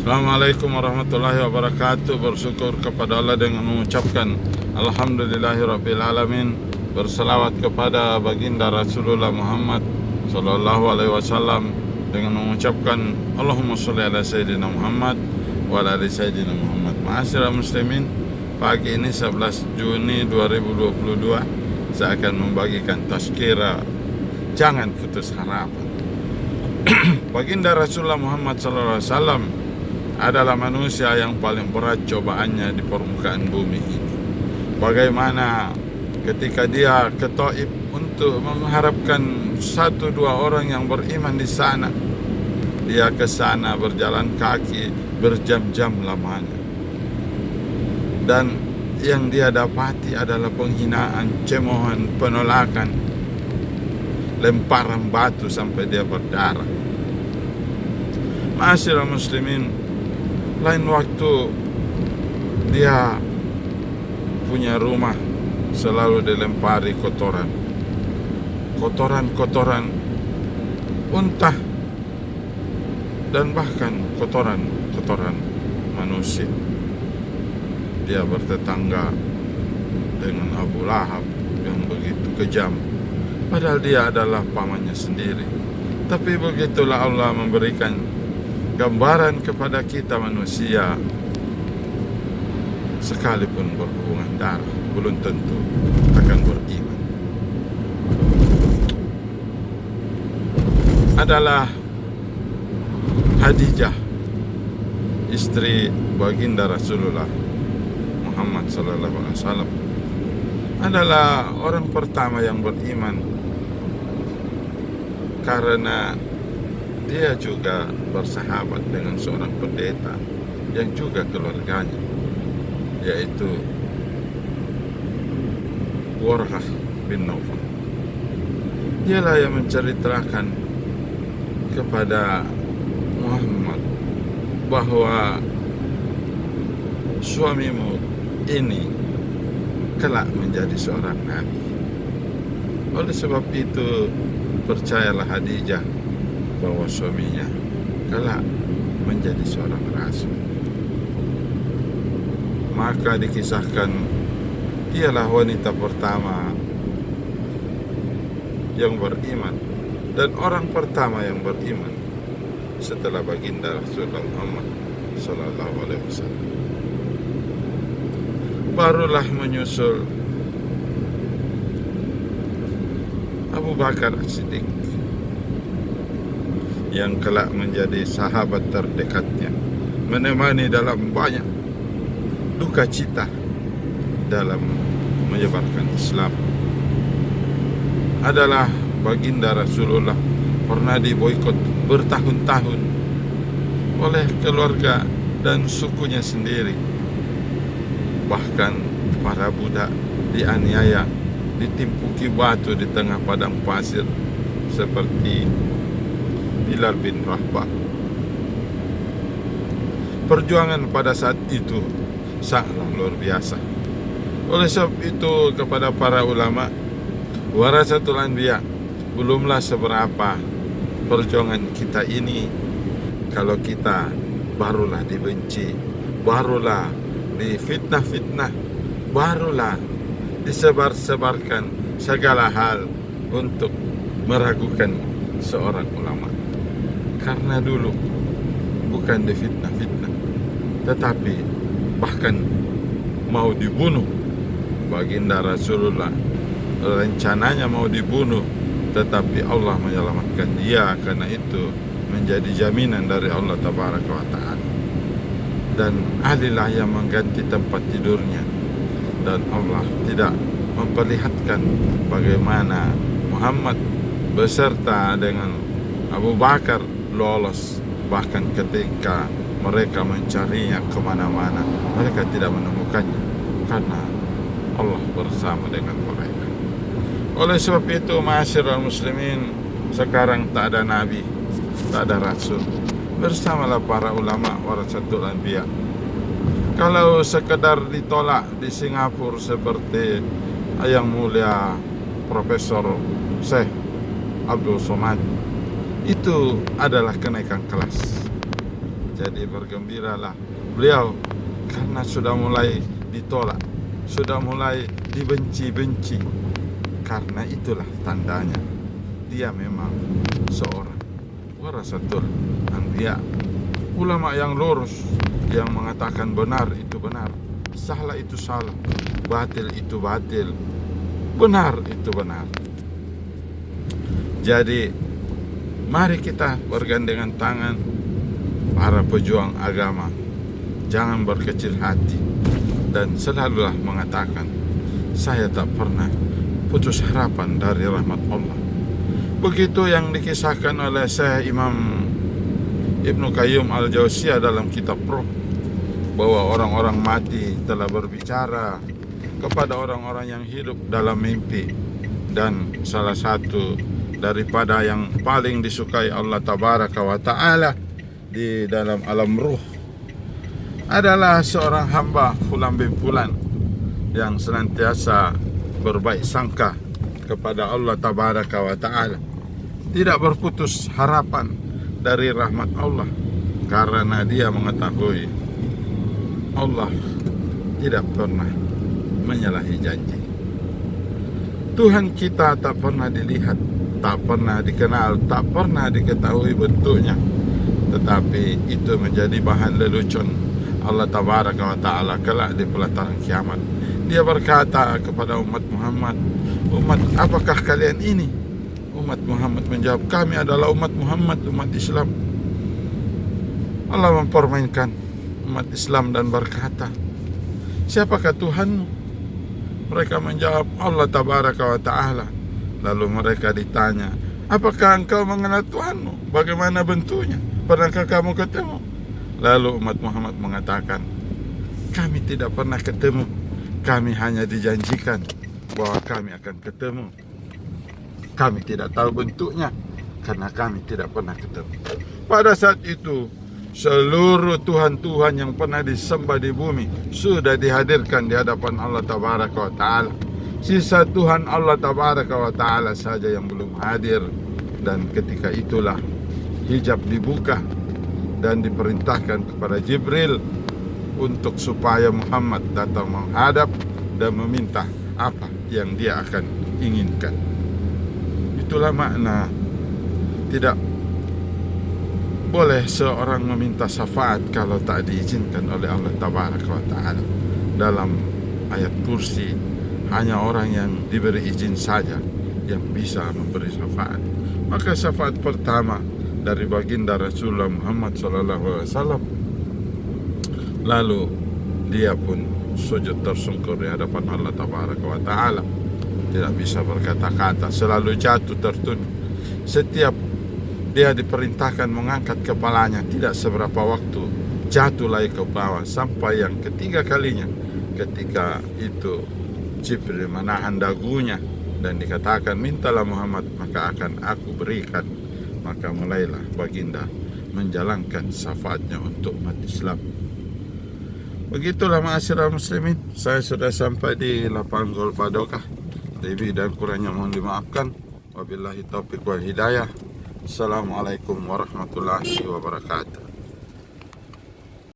Assalamualaikum warahmatullahi wabarakatuh. Bersyukur kepada Allah dengan mengucapkan Alhamdulillahirrabbilalamin. Berselawat kepada baginda Rasulullah Muhammad Sallallahu Alaihi Wasallam dengan mengucapkan Allahumma sholli ala Sayyidina Muhammad wa ala ali Sayyidina Muhammad. Ma'asyiral muslimin, pagi ini 11 Juni 2022 saya akan membagikan tazkirah jangan putus harapan. Baginda Rasulullah Muhammad Sallallahu Alaihi Wasallam adalah manusia yang paling berat cobaannya di permukaan bumi ini. Bagaimana ketika dia ke Taif untuk mengharapkan 1-2 orang yang beriman di sana, dia ke sana berjalan kaki berjam-jam lamanya, dan yang dia dapati adalah penghinaan, cemoohan, penolakan, lemparan batu sampai dia berdarah. Ma'asyiral muslimin, lain waktu dia punya rumah selalu dilempari kotoran unta dan bahkan kotoran manusia. Dia bertetangga dengan Abu Lahab yang begitu kejam, padahal dia adalah pamannya sendiri. Tapi begitulah Allah memberikan gambaran kepada kita manusia, sekalipun berhubungan darah belum tentu akan beriman. Adalah Khadijah, istri baginda Rasulullah Muhammad Sallallahu Alaihi Wasallam, adalah orang pertama yang beriman karena dia juga bersahabat dengan seorang pendeta yang juga keluarganya, yaitu Warqah bin Nawfal. Dialah yang menceritakan kepada Muhammad bahwa suamimu ini kelak menjadi seorang nabi. Oleh sebab itu, percayalah Khadijah bahwa suaminya kelak menjadi seorang rasul. Maka dikisahkan ialah wanita pertama yang beriman dan orang pertama yang beriman setelah baginda Rasulullah Muhammad Sallallahu Alaihi Wasallam. Barulah menyusul Abu Bakar As-Siddiq yang kelak menjadi sahabat terdekatnya, menemani dalam banyak duka cita dalam menyebarkan Islam. Adalah baginda Rasulullah pernah diboikot bertahun-tahun oleh keluarga dan sukunya sendiri. Bahkan para budak dianiaya, ditimpuki batu di tengah padang pasir seperti Bilal bin Rabah. Perjuangan pada saat itu sangatlah luar biasa. Oleh sebab itu, kepada para ulama, warasatul anbiya, belumlah seberapa perjuangan kita ini kalau kita barulah dibenci, barulah difitnah-fitnah, barulah disebar-sebarkan segala hal untuk meragukan seorang ulama. Karena dulu bukan difitnah-fitnah, tetapi bahkan mau dibunuh baginda Rasulullah. Rencananya mau dibunuh, tetapi Allah menyelamatkan dia. Karena itu menjadi jaminan dari Allah Tabaraka wa Ta'ala. Dan Alilah yang mengganti tempat tidurnya. Dan Allah tidak memperlihatkan bagaimana Muhammad beserta dengan Abu Bakar lolos. Bahkan ketika mereka mencarinya kemana-mana, mereka tidak menemukannya, karena Allah bersama dengan mereka. Oleh sebab itu, ma'asyiral muslimin, sekarang tak ada nabi, tak ada rasul. Bersamalah para ulama warasatul anbiya. Kalau sekedar ditolak di Singapura seperti Yang Mulia Profesor Syekh Abdul Somad, itu adalah kenaikan kelas. Jadi bergembiralah beliau karena sudah mulai ditolak, sudah mulai dibenci-benci. Karena itulah tandanya dia memang seorang warasatul anbiya, ulama yang lurus, yang mengatakan benar itu benar, salah itu salah, batil itu batil, benar itu benar. Jadi mari kita bergandengan tangan, para pejuang agama, jangan berkecil hati dan selalulah mengatakan, saya tak pernah putus harapan dari rahmat Allah. Begitu yang dikisahkan oleh Syekh Imam Ibnu Qayyim Al-Jauziyah dalam kitab Ruh, bahwa orang-orang mati telah berbicara kepada orang-orang yang hidup dalam mimpi, dan salah satu daripada yang paling disukai Allah Tabaraka wa Ta'ala di dalam alam ruh adalah seorang hamba fulan bin fulan yang senantiasa berbaik sangka kepada Allah Tabaraka wa Ta'ala, tidak berputus harapan dari rahmat Allah, karena dia mengetahui Allah tidak pernah menyalahi janji. Tuhan kita tak pernah dilihat, tak pernah dikenal, tak pernah diketahui bentuknya, tetapi itu menjadi bahan lelucon Allah Tabaraka wa Ta'ala kelak di pelataran kiamat. Dia berkata kepada umat Muhammad, umat apakah kalian ini? Umat Muhammad menjawab, kami adalah umat Muhammad, umat Islam. Allah mempermainkan umat Islam dan berkata, siapakah Tuhanmu? Mereka menjawab, Allah Tabaraka wa Ta'ala. Lalu mereka ditanya, apakah engkau mengenal Tuhanmu? Bagaimana bentuknya? Pernahkah kamu ketemu? Lalu umat Muhammad mengatakan, kami tidak pernah ketemu, kami hanya dijanjikan bahwa kami akan ketemu. Kami tidak tahu bentuknya karena kami tidak pernah ketemu. Pada saat itu seluruh Tuhan-Tuhan yang pernah disembah di bumi sudah dihadirkan di hadapan Allah Tabaraka wa Ta'ala. Sisa Tuhan Allah Tabaraka wa Ta'ala saja yang belum hadir. Dan ketika itulah hijab dibuka dan diperintahkan kepada Jibril untuk supaya Muhammad datang menghadap dan meminta apa yang dia akan inginkan. Itulah makna tidak boleh seorang meminta syafaat kalau tak diizinkan oleh Allah Tabaraka wa Ta'ala. Dalam ayat kursi, hanya orang yang diberi izin saja yang bisa memberi syafaat. Maka syafaat pertama dari baginda Rasulullah Muhammad SAW. Lalu dia pun sujud tersungkur di hadapan Allah Tabaraka wa Ta'ala, tidak bisa berkata-kata, selalu jatuh tertunduk. Setiap dia diperintahkan mengangkat kepalanya, tidak seberapa waktu jatuh lagi ke bawah, sampai yang ketiga kalinya ketika itu Jibril menahan dagunya dan dikatakan, mintalah Muhammad maka akan aku berikan. Maka mulailah baginda menjalankan syafaatnya untuk umat Islam. Begitulah ma'asyiral muslimin, saya sudah sampai di lapangan gol Padokah. Lebih dan kurangnya mohon dimaafkan. Wabillahi taufiq wal hidayah. Assalamualaikum warahmatullahi wabarakatuh.